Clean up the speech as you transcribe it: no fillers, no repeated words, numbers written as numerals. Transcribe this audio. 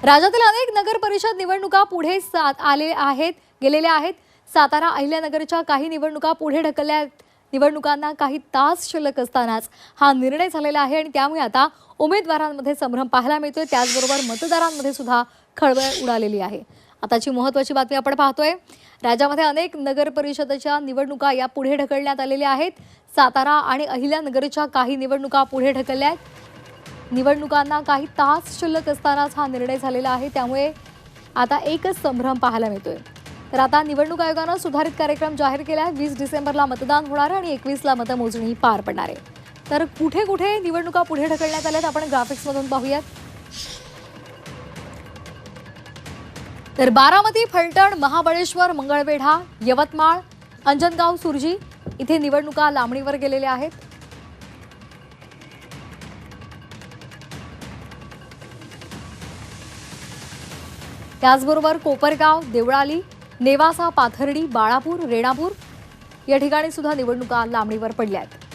राज्यातील अनेक नगर परिषद निवडणुका पुढे गेलेल्या आहेत। सातारा अहिल्यानगरच्या काही निवडणुका पुढे ढकलल्या। निवडणुकांना काही तास शिल्लक असतानाच हा निर्णय झालेला आहे आणि त्यामुळे आता उमेदवारांमध्ये संभ्रम पाहायला मिळतोय। त्याचबरोबर मतदारांमध्ये सुद्धा खळबळ उडालेली आहे। आताची महत्त्वाची बातमी आपण पाहतोय। राज्यामध्ये अनेक नगर परिषदेच्या निवडणुका या पुढे ढकलण्यात आलेल्या आहेत। सातारा आणि अहिल्यानगरच्या काही निवडणुका पुढे ढकलल्या आहेत। निवडणुकांना काही तास शिल्लक असतानाच हा निर्णय झालेला आहे। त्यामुळे आता एकच संभ्रम पाहायला मिळतोय। तर आता निवडणूक आयोगाने सुधारित कार्यक्रम जाहीर केला आहे। 20 डिसेंबरला मतदान होणार आणि 21ला मतमोजणी पार पडणार आहे। तर कुठे कुठे निवडणुका पुढे ढकलण्यात आल्यात आपण ग्राफिक्स मधून पाहूयात। तर बारामती, फलटण, महाबळेश्वर, मंगळवेढा, यवतमाळ, अंजनगाव, सुरजी इथे निवडणुका लांबणीवर गेलेल्या आहेत। त्याचबरोबर कोपरगाव, देवळाली, नेवासा, पाथर्डी, बाळापूर, रेणापूर या ठिकाणी सुद्धा निवडणुका लांबणीवर पडल्या आहेत।